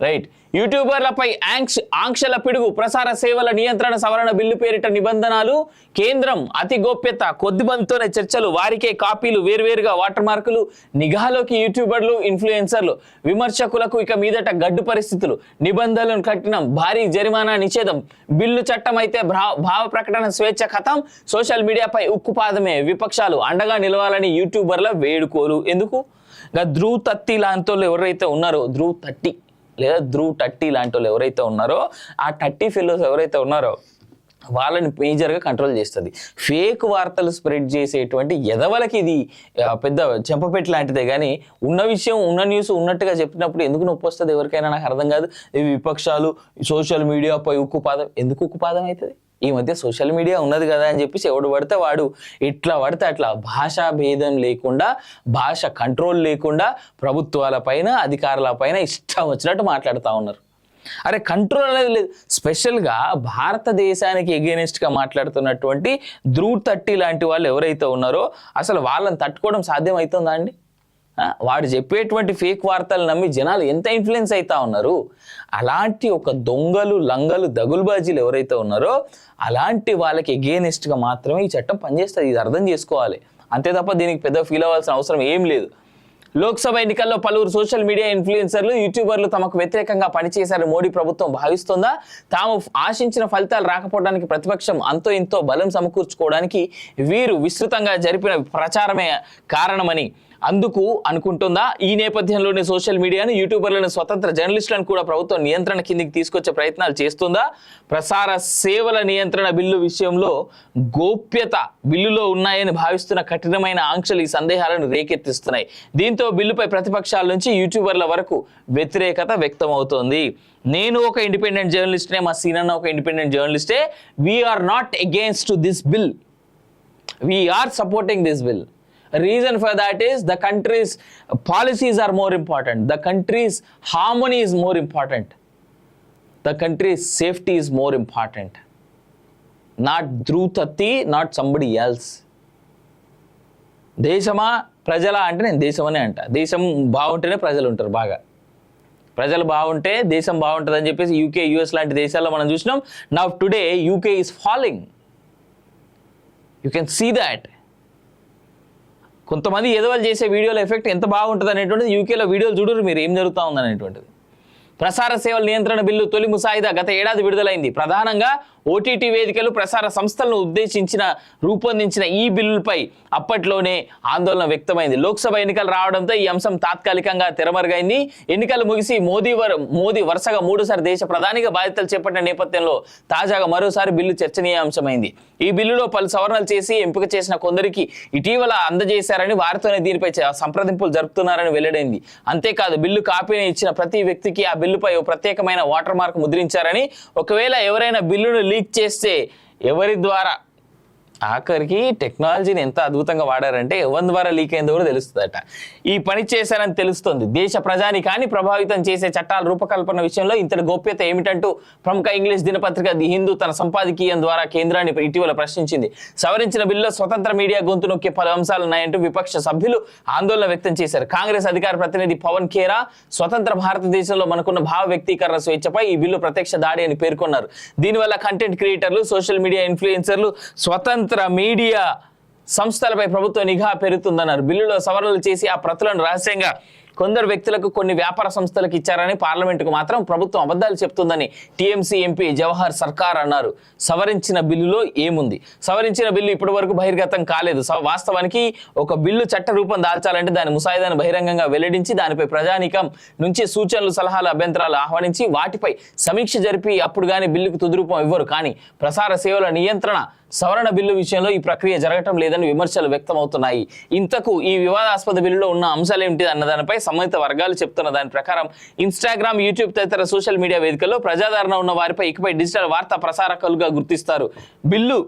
Right. యూట్యూబర్లపై ఆంక్షల పిడుగు, ప్రసార సేవల నియంత్రణ సవరణ బిల్లు పేరిట నిబంధనలు, కేంద్రం అతి గోప్యత, కొద్దిమందితోనే చర్చలు, వారికే కాపీలు, వేర్వేరుగా వాటర్ మార్కులు, నిఘాలోకి యూట్యూబర్లు, ఇన్ఫ్లుయెన్సర్లు, విమర్శకులకు ఇక మీదట గడ్డు పరిస్థితులు, నిబంధనలను కఠినం, భారీ జరిమానా నిషేధం, బిల్లు చట్టం అయితే భావ ప్రకటన స్వేచ్ఛ ఖతం, సోషల్ మీడియాపై ఉక్కుపాదమే, విపక్షాలు అండగా నిలవాలని యూట్యూబర్ల వేడుకోలు. ఎందుకు? ధ్రువ్ తత్తి లాంటి వాళ్ళు ఎవరైతే ఉన్నారో, ధ్రువ్ తట్టి లేదా ధ్రువ్ టట్టి లాంటి వాళ్ళు ఎవరైతే ఉన్నారో, ఆ టట్టి ఫెలోస్ ఎవరైతే ఉన్నారో వాళ్ళని మేజర్గా కంట్రోల్ చేస్తుంది. ఫేక్ వార్తలు స్ప్రెడ్ చేసేటువంటి ఎదవలకి ఇది పెద్ద చెంపపెట్టి లాంటిదే. కానీ ఉన్న విషయం, ఉన్న న్యూస్ ఉన్నట్టుగా చెప్పినప్పుడు ఎందుకు నొప్పి వస్తుంది ఎవరికైనా నాకు అర్థం కాదు. ఇవి విపక్షాలు సోషల్ మీడియాపై ఉక్కుపాదం. ఎందుకు ఉక్కుపాదం అవుతుంది? ఈ మధ్య సోషల్ మీడియా ఉన్నది కదా అని చెప్పేసి ఎవడు పడితే వాడు ఎట్లా పడితే అట్లా భాషా భేదం లేకుండా, భాష కంట్రోల్ లేకుండా ప్రభుత్వాల పైన, అధికారుల పైన ఇష్టం వచ్చినట్టు మాట్లాడుతూ ఉన్నారు. అరే కంట్రోల్ అనేది లేదు. స్పెషల్గా భారతదేశానికి ఎగెనిస్ట్గా మాట్లాడుతున్నటువంటి ధ్రువ్ తట్టి లాంటి వాళ్ళు ఎవరైతే ఉన్నారో అసలు వాళ్ళని తట్టుకోవడం సాధ్యం అవుతుందా అండి? వాడు చెప్పేటువంటి ఫేక్ వార్తలు నమ్మి జనాలు ఎంత ఇన్ఫ్లుయెన్స్ అవుతా ఉన్నారు. అలాంటి ఒక దొంగలు, లంగలు, దగులుబాజీలు ఎవరైతే ఉన్నారో అలాంటి వాళ్ళకి ఎగెనిస్ట్గా మాత్రమే ఈ చట్టం పనిచేస్తుంది. ఇది అర్థం చేసుకోవాలి. అంతే తప్ప దీనికి పెద్ద ఫీల్ అవ్వాల్సిన అవసరం ఏం లేదు. లోక్సభ ఎన్నికల్లో పలువురు సోషల్ మీడియా ఇన్ఫ్లుయెన్సర్లు, యూట్యూబర్లు తమకు వ్యతిరేకంగా పనిచేశారని మోడీ ప్రభుత్వం భావిస్తోందా? తాము ఆశించిన ఫలితాలు రాకపోవడానికి ప్రతిపక్షం అంతో ఇంతో బలం సమకూర్చుకోవడానికి వీరు విస్తృతంగా జరిపిన ప్రచారమే కారణమని అందుకు అనుకుంటుందా? ఈ నేపథ్యంలోనే సోషల్ మీడియాను, యూట్యూబర్లను, స్వతంత్ర జర్నలిస్టులను కూడా ప్రభుత్వం నియంత్రణ కిందికి తీసుకొచ్చే ప్రయత్నాలు చేస్తుందా? ప్రసార సేవల నియంత్రణ బిల్లు విషయంలో గోప్యత బిల్లులో ఉన్నాయని భావిస్తున్న కఠినమైన ఆంక్షలు ఈ సందేహాలను రేకెత్తిస్తున్నాయి. దీంతో బిల్లుపై ప్రతిపక్షాల నుంచి యూట్యూబర్ల వరకు వ్యతిరేకత వ్యక్తమవుతోంది. నేను ఒక ఇండిపెండెంట్ జర్నలిస్ట్నే, మా సీనన్న ఒక ఇండిపెండెంట్ జర్నలిస్టే. We are not against this bill, we are supporting this bill. Reason for that is the country's policies are more important. The country's harmony is more important. The country's safety is more important. Not Dhruv Tatti, not somebody else. దేశమా ప్రజల అంటే నేను దేశమనే అంట. దేశం బాగుంటేనే ప్రజలు ఉంటారు బాగా. ప్రజలు బాగుంటే దేశం బాగుంటుంది అని చెప్పేసి యూకే, యూఎస్ లాంటి దేశాల్లో మనం చూసినాం. Now today UK is falling. You can see that. కొంతమంది ఎదవలు చేసే వీడియోల ఎఫెక్ట్ ఎంత బాగుంటుంది అనేటువంటిది యూకేలో వీడియోలు చూడరు మీరు, ఏం జరుగుతూ ఉందనేటువంటిది. ప్రసార సేవల నియంత్రణ బిల్లు తొలి ముసాయిదా గత ఏడాది విడుదలైంది. ప్రధానంగా ఓటీటీ వేదికలు, ప్రసార సంస్థలను రూపొందించిన ఈ బిల్లుపై అప్పట్లోనే ఆందోళన వ్యక్తమైంది. లోక్సభ ఎన్నికలు రావడంతో ఈ అంశం తాత్కాలికంగా తెరమరుగైంది. ఎన్నికలు ముగిసి మోదీ వరుసగా 3సారి దేశ ప్రధానిగా బాధ్యతలు చేపట్టిన నేపథ్యంలో తాజాగా మరోసారి బిల్లు చర్చనీయాంశమైంది. ఈ బిల్లులో పలు సవరణలు చేసి ఎంపిక చేసిన కొందరికి ఇటీవల అందజేశారని, వారితోనే దీనిపై సంప్రదింపులు జరుపుతున్నారని వెల్లడైంది. అంతేకాదు బిల్లు కాపీని ఇచ్చిన ప్రతి వ్యక్తికి ఆ బిల్లుపై ఓ ప్రత్యేకమైన వాటర్ మార్క్ ముద్రించారని, ఒకవేళ ఎవరైనా బిల్లును లీక్ చేస్తే ఎవరి ద్వారా, ఆఖరికి టెక్నాలజీని ఎంత అద్భుతంగా వాడారంటే ఎవరి ద్వారా లీక్ అయిందో కూడా తెలుస్తుందట. ఈ పని చేశారని తెలుస్తుంది. దేశ ప్రజానికాన్ని ప్రభావితం చేసే చట్టాల రూపకల్పన విషయంలో ఇంతటి గోప్యత ఏమిటంటూ ప్రముఖ ఇంగ్లీష్ దినపత్రిక ది హిందూ తన సంపాదకీయం ద్వారా కేంద్రాన్ని ఇటీవల ప్రశ్నించింది. సవరించిన బిల్లులో స్వతంత్ర మీడియా గొంతు నొక్కే పలు అంశాలున్నాయంటూ విపక్ష సభ్యులు ఆందోళన వ్యక్తం చేశారు. కాంగ్రెస్ అధికార ప్రతినిధి పవన్ ఖేరా స్వతంత్ర భారతదేశంలో మనకున్న భావ వ్యక్తీకరణ స్వేచ్ఛపై ఈ బిల్లు ప్రత్యక్ష దాడి అని పేర్కొన్నారు. దీనివల్ల కంటెంట్ క్రియేటర్లు, సోషల్ మీడియా ఇన్ఫ్లుయెన్సర్లు, స్వతంత్ర మీడియా సంస్థలపై ప్రభుత్వ నిఘా పెరుగుతుందన్నారు. బిల్లులో సవరణలు చేసి ఆ ప్రతులను రహస్యంగా కొందరు వ్యక్తులకు, కొన్ని వ్యాపార సంస్థలకు ఇచ్చారని, పార్లమెంటుకు మాత్రం ప్రభుత్వం అబద్ధాలు చెప్తుందని టీఎంసీ ఎంపీ జవహర్ సర్కార్ అన్నారు. సవరించిన బిల్లులో ఏముంది? సవరించిన బిల్లు ఇప్పటి వరకు బహిర్గతం కాలేదు. వాస్తవానికి ఒక బిల్లు చట్ట రూపం దాల్చాలంటే దాని ముసాయిదాను బహిరంగంగా వెల్లడించి దానిపై ప్రజానీకం నుంచి సూచనలు, సలహాలు, అభ్యంతరాలు ఆహ్వానించి వాటిపై సమీక్ష జరిపి అప్పుడు కానీ బిల్లుకు తుదిరూపం ఇవ్వరు. కానీ ప్రసార సేవల నియంత్రణ సవరణ బిల్లు విషయంలో ఈ ప్రక్రియ జరగటం లేదని విమర్శలు వ్యక్తమవుతున్నాయి. ఇంతకు ఈ వివాదాస్పద బిల్లులో ఉన్న అంశాలు ఏమిటి అన్న దానిపై సంబంధిత వర్గాలు చెప్తున్న దాని ప్రకారం ఇన్స్టాగ్రామ్, యూట్యూబ్ తదితర సోషల్ మీడియా వేదికల్లో ప్రజాదరణ ఉన్న వారిపై ఇకపై డిజిటల్ వార్తా ప్రసారకులుగా గుర్తిస్తారు. బిల్లు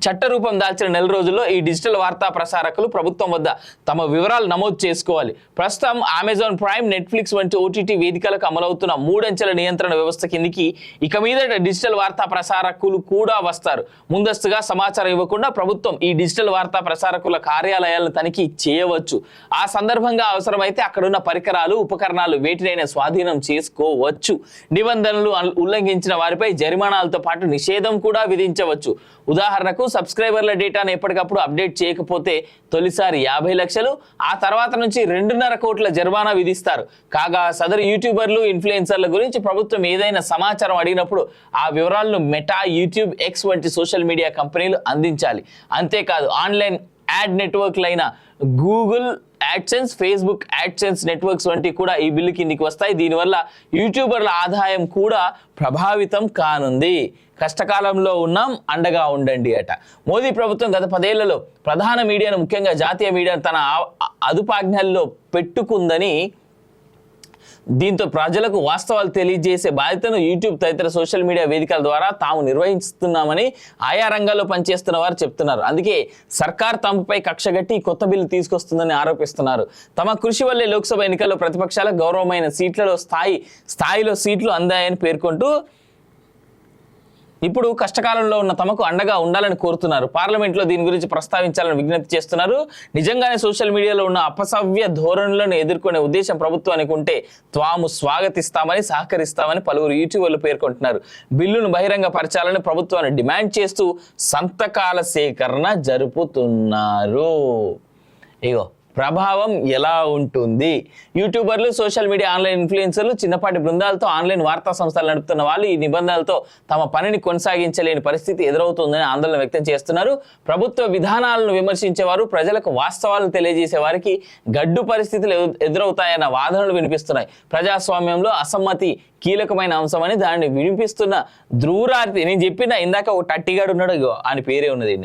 చట్టరూపం దాల్చిన నెల రోజుల్లో ఈ డిజిటల్ వార్తా ప్రసారకులు ప్రభుత్వం వద్ద తమ వివరాలు నమోదు చేసుకోవాలి. ప్రస్తుతం అమెజాన్ ప్రైమ్, నెట్ఫ్లిక్స్ వంటి ఓటీటీ వేదికలకు అమలవుతున్న 3 అంచెల నియంత్రణ వ్యవస్థ కిందికి ఇక మీదట డిజిటల్ వార్తా ప్రసారకులు కూడా వస్తారు. ముందస్తుగా సమాచారం ఇవ్వకుండా ప్రభుత్వం ఈ డిజిటల్ వార్తా ప్రసారకుల కార్యాలయాలను తనిఖీ చేయవచ్చు. ఆ సందర్భంగా అవసరమైతే అక్కడున్న పరికరాలు, ఉపకరణాలు వేటినైనా స్వాధీనం చేసుకోవచ్చు. నిబంధనలు ఉల్లంఘించిన వారిపై జరిమానాలతో పాటు నిషేధం కూడా విధించవచ్చు. ఉదాహరణకు సబ్స్క్రైబర్ల డేటాను ఎప్పటికప్పుడు అప్డేట్ చేయకపోతే తొలిసారి 50 లక్షలు, ఆ తర్వాత నుంచి 2.5 కోట్ల జరిమానా విధిస్తారు. కాగా సదరు యూట్యూబర్లు, ఇన్ఫ్లుయెన్సర్ల గురించి ప్రభుత్వం ఏదైనా సమాచారం అడిగినప్పుడు ఆ వివరాలను మెటా, యూట్యూబ్, ఎక్స్ వంటి సోషల్ మీడియా కంపెనీలు అందించాలి. అంతేకాదు ఆన్లైన్ యాడ్ నెట్వర్క్లైన Google AdSense, Facebook AdSense networks వంటి కూడా ఈ బిల్లు కిందికి వస్తాయి. దీనివల్ల యూట్యూబర్ల ఆదాయం కూడా ప్రభావితం కానుంది. కష్టకాలంలో ఉన్నాం, అండగా ఉండండి అట. మోదీ ప్రభుత్వం గత 10 ఏళ్లలో ప్రధాన మీడియాను, ముఖ్యంగా జాతీయ మీడియాను తన అదుపాజ్ఞల్లో పెట్టుకుందని, దీంతో ప్రజలకు వాస్తవాలు తెలియజేసే బాధ్యతను యూట్యూబ్ తదితర సోషల్ మీడియా వేదికల ద్వారా తాము నిర్వహిస్తున్నామని ఆయా రంగాల్లో పనిచేస్తున్న వారు చెప్తున్నారు. అందుకే సర్కార్ తమపై కక్షగట్టి కొత్త బిల్లు తీసుకొస్తుందని ఆరోపిస్తున్నారు. తమ కృషి వల్లే లోక్సభ ఎన్నికల్లో ప్రతిపక్షాలకు గౌరవమైన స్థాయిలో సీట్లు అందాయని పేర్కొంటూ ఇప్పుడు కష్టకాలంలో ఉన్న తమకు అండగా ఉండాలని కోరుతున్నారు. పార్లమెంట్లో దీని గురించి ప్రస్తావించాలని విజ్ఞప్తి చేస్తున్నారు. నిజంగానే సోషల్ మీడియాలో ఉన్న అపసవ్య ధోరణులను ఎదుర్కొనే ఉద్దేశం ప్రభుత్వానికి ఉంటే తాము స్వాగతిస్తామని, సహకరిస్తామని పలువురు యూట్యూబర్లు పేర్కొంటున్నారు. బిల్లును బహిరంగపరచాలని ప్రభుత్వాన్ని డిమాండ్ చేస్తూ సంతకాల సేకరణ జరుపుతున్నారు. ఇగో ప్రభావం ఎలా ఉంటుంది? యూట్యూబర్లు, సోషల్ మీడియా, ఆన్లైన్ ఇన్ఫ్లుయెన్సర్లు, చిన్నపాటి బృందాలతో ఆన్లైన్ వార్తా సంస్థలు నడుపుతున్న వాళ్ళు ఈ నిబంధనలతో తమ పనిని కొనసాగించలేని పరిస్థితి ఎదురవుతుందని ఆందోళన వ్యక్తం చేస్తున్నారు. ప్రభుత్వ విధానాలను విమర్శించేవారు, ప్రజలకు వాస్తవాలను తెలియజేసే వారికి గడ్డు పరిస్థితులు ఎదురవుతాయన్న వాదనలు వినిపిస్తున్నాయి. ప్రజాస్వామ్యంలో అసమ్మతి కీలకమైన అంశమని దాన్ని వినిపిస్తున్న ధ్రువరాతి, నేను చెప్పిన ఇందాక ఒక టట్టిగాడు ఉన్నాడు, అని పేరే ఉన్నది.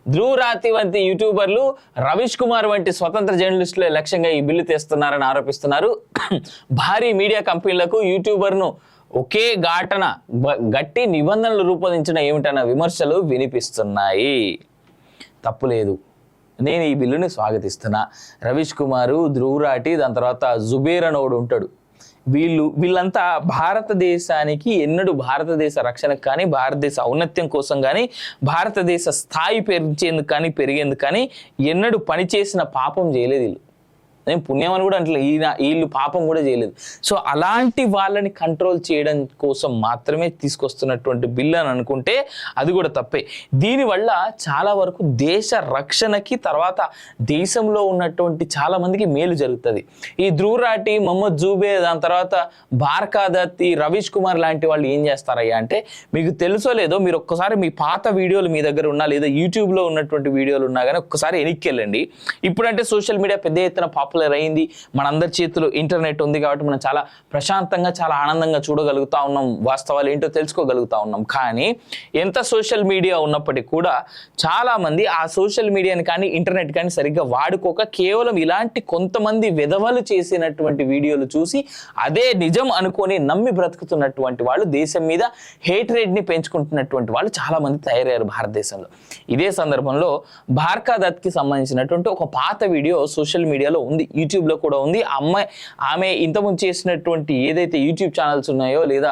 ధ్రువరాతి వంటి యూట్యూబర్లు, రవీష్ కుమార్ వంటి స్వతంత్ర జర్నలిస్టులే లక్ష్యంగా ఈ బిల్లు తెస్తున్నారని ఆరోపిస్తున్నారు. భారీ మీడియా కంపెనీలకు యూట్యూబర్ను ఒకే ఘాటన గట్టి నిబంధనలు రూపొందించిన ఏమిటన్న విమర్శలు వినిపిస్తున్నాయి. తప్పులేదు, నేను ఈ బిల్లుని స్వాగతిస్తున్నా. రవీష్ కుమారు, ధ్రువరాటి, దాని తర్వాత జుబేర్ అనోడు ఉంటాడు. వీళ్ళంతా భారతదేశానికి ఎన్నడూ భారతదేశ రక్షణకు కానీ, భారతదేశ ఔన్నత్యం కోసం కానీ, భారతదేశ స్థాయి పెంచేందుకు కానీ, పెరిగేందుకు కానీ ఎన్నడూ పనిచేసిన పాపం చేయలేదు. వీళ్ళు నేను పుణ్యం అని కూడా అంటే వీళ్ళు పాపం కూడా చేయలేదు. సో అలాంటి వాళ్ళని కంట్రోల్ చేయడం కోసం మాత్రమే తీసుకొస్తున్నటువంటి బిల్లు అని అనుకుంటే అది కూడా తప్పే. దీనివల్ల చాలా వరకు దేశ రక్షణకి, తర్వాత దేశంలో ఉన్నటువంటి చాలా మందికి మేలు జరుగుతుంది. ఈ ధ్రువరాటి, మొహమ్మద్ జూబే, దాని తర్వాత బార్కాదత్, ఈ రవీష్ కుమార్ లాంటి వాళ్ళు ఏం చేస్తారయ్యా అంటే, మీకు తెలుసో లేదో, మీరు ఒక్కసారి మీ పాత వీడియోలు మీ దగ్గర ఉన్నా, లేదా యూట్యూబ్లో ఉన్నటువంటి వీడియోలు ఉన్నా కానీ ఒక్కసారి వెనక్కి వెళ్ళండి. ఇప్పుడంటే సోషల్ మీడియా పెద్ద ఎత్తున పాపులర్ అయింది. మనందరి చేతిలో ఇంటర్నెట్ ఉంది కాబట్టి మనం చాలా ప్రశాంతంగా, చాలా ఆనందంగా చూడగలుగుతా ఉన్నాం, వాస్తవాలు ఏంటో తెలుసుకోగలుగుతా ఉన్నాం. కానీ ఎంత సోషల్ మీడియా ఉన్నప్పటికీ కూడా చాలా మంది ఆ సోషల్ మీడియాని కానీ, ఇంటర్నెట్ కానీ సరిగ్గా వాడుకోక కేవలం ఇలాంటి కొంతమంది వెధవలు చేసినటువంటి వీడియోలు చూసి అదే నిజం అనుకొని నమ్మి బ్రతుకుతున్నటువంటి వాళ్ళు, దేశం మీద హేట్రేడ్ని పెంచుకుంటున్నటువంటి వాళ్ళు చాలా మంది తయారయ్యారు భారతదేశంలో. ఇదే సందర్భంలో బార్కాదత్కి సంబంధించినటువంటి ఒక పాత వీడియో సోషల్ మీడియాలో ఉంది, యూట్యూబ్లో కూడా ఉంది. ఆమె ఇంతకుముందు చేసినటువంటి ఏదైతే యూట్యూబ్ ఛానల్స్ ఉన్నాయో, లేదా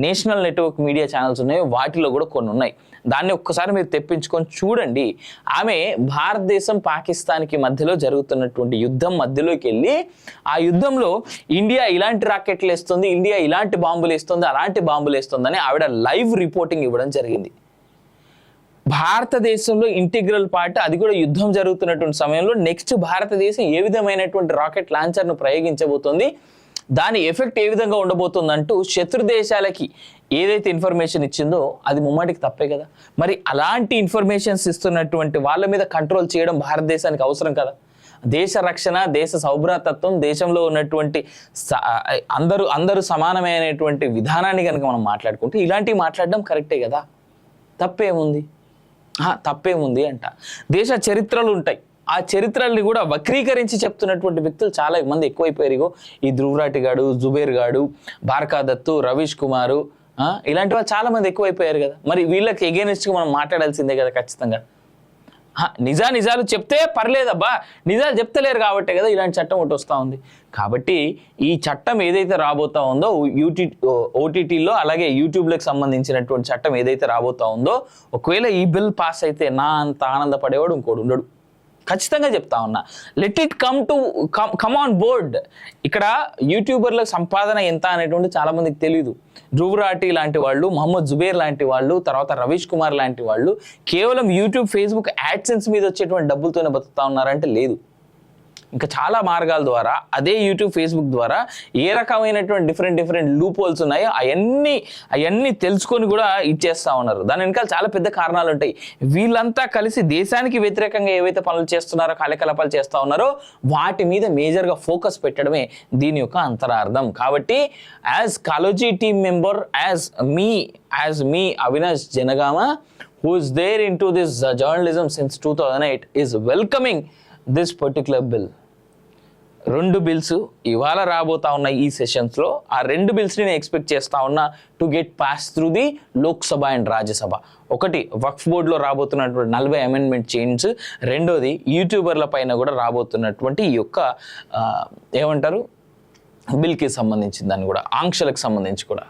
నేషనల్ నెట్వర్క్ మీడియా ఛానల్స్ ఉన్నాయో వాటిలో కూడా కొన్ని ఉన్నాయి. దాన్ని ఒక్కసారి మీరు తెప్పించుకొని చూడండి. ఆమె భారతదేశం, పాకిస్తాన్కి మధ్యలో జరుగుతున్నటువంటి యుద్ధం మధ్యలోకి వెళ్ళి ఆ యుద్ధంలో ఇండియా ఇలాంటి రాకెట్లు వేస్తుంది, ఇండియా ఇలాంటి బాంబులు వేస్తుంది, అలాంటి బాంబులు వేస్తుందని ఆవిడ లైవ్ రిపోర్టింగ్ ఇవ్వడం జరిగింది. భారతదేశంలో ఇంటిగ్రల్ పార్ట్, అది కూడా యుద్ధం జరుగుతున్నటువంటి సమయంలో నెక్స్ట్ భారతదేశం ఏ విధమైనటువంటి రాకెట్ లాంచర్ను ప్రయోగించబోతుంది, దాని ఎఫెక్ట్ ఏ విధంగా ఉండబోతుందంటూ శత్రు దేశాలకి ఏదైతే ఇన్ఫర్మేషన్ ఇచ్చిందో అది ముమ్మాటికి తప్పే కదా. మరి అలాంటి ఇన్ఫర్మేషన్స్ ఇస్తున్నటువంటి వాళ్ళ మీద కంట్రోల్ చేయడం భారతదేశానికి అవసరం కదా. దేశ రక్షణ, దేశ సౌభ్రాతత్వం, దేశంలో ఉన్నటువంటి అందరూ సమానమైనటువంటి విధానాన్ని కనుక మనం మాట్లాడుకుంటే ఇలాంటివి మాట్లాడడం కరెక్టే కదా. తప్పేముంది? తప్పేముంది అంట. దేశ చరిత్రలు ఉంటాయి, ఆ చరిత్రల్ని కూడా వక్రీకరించి చెప్తున్నటువంటి వ్యక్తులు చాలా మంది ఎక్కువైపోయారు. ఈ ధ్రువరాటి గాడు, జుబేర్ గాడు, బార్కాదత్తు, రవీష్ కుమారు, ఇలాంటి వాళ్ళు చాలా మంది ఎక్కువైపోయారు కదా. మరి వీళ్ళకి ఎగెనిస్ట్గా మనం మాట్లాడాల్సిందే కదా ఖచ్చితంగా. నిజాలు చెప్తే పర్లేదబ్బా, నిజాలు చెప్తలేరు కాబట్టే కదా ఇలాంటి చట్టం ఒకటి వస్తూ ఉంది. కాబట్టి ఈ చట్టం ఏదైతే రాబోతా ఉందో ఓటీటీలో అలాగే యూట్యూబ్లకు సంబంధించినటువంటి చట్టం ఏదైతే రాబోతా ఉందో, ఒకవేళ ఈ బిల్ పాస్ అయితే నా అంత ఆనందపడేవాడు ఇంకోడు ఉండడు. ఖచ్చితంగా చెప్తా ఉన్నా. Let it come on board. ఇక్కడ యూట్యూబర్లకు సంపాదన ఎంత అనేటువంటి చాలా మందికి తెలియదు. ధ్రువ్ రాఠీ లాంటి వాళ్ళు, మహమ్మద్ జుబేర్ లాంటి వాళ్ళు, తర్వాత రవీష్ కుమార్ లాంటి వాళ్ళు కేవలం యూట్యూబ్, ఫేస్బుక్ యాడ్సెన్స్ మీద వచ్చేటువంటి డబ్బులతోనే బతుకుతా ఉన్నారంటే లేదు. ఇంకా చాలా మార్గాల ద్వారా అదే యూట్యూబ్, ఫేస్బుక్ ద్వారా ఏ రకమైనటువంటి డిఫరెంట్ లూప్ హోల్స్ ఉన్నాయో అవన్నీ తెలుసుకొని కూడా ఇచ్చేస్తూ ఉన్నారు. దాని వెనకాల చాలా పెద్ద కారణాలు ఉంటాయి. వీళ్ళంతా కలిసి దేశానికి వ్యతిరేకంగా ఏవైతే పనులు చేస్తున్నారో, కార్యకలాపాలు చేస్తూ ఉన్నారో వాటి మీద మేజర్గా ఫోకస్ పెట్టడమే దీని యొక్క అంతరార్థం. కాబట్టి as Kaloji team member, as me Avinash Janagama, who is there into this journalism since 2008, is welcoming this particular bill. 2 bills ఇవాళ రాబోతా ఉన్నాయి ఈ సెషన్స్లో. ఆ 2 బిల్స్ని నేను ఎక్స్పెక్ట్ చేస్తా ఉన్నా to get pass through the Lok Sabha and Rajya Sabha. ఒకటి వక్ఫ్ బోర్డులో రాబోతున్నటువంటి 40 అమెండ్మెంట్ చేంజ్, రెండోది యూట్యూబర్ల పైన కూడా రాబోతున్నటువంటి ఈ యొక్క ఏమంటారు బిల్కి సంబంధించిన దాన్ని కూడా, ఆంక్షలకు సంబంధించి కూడా.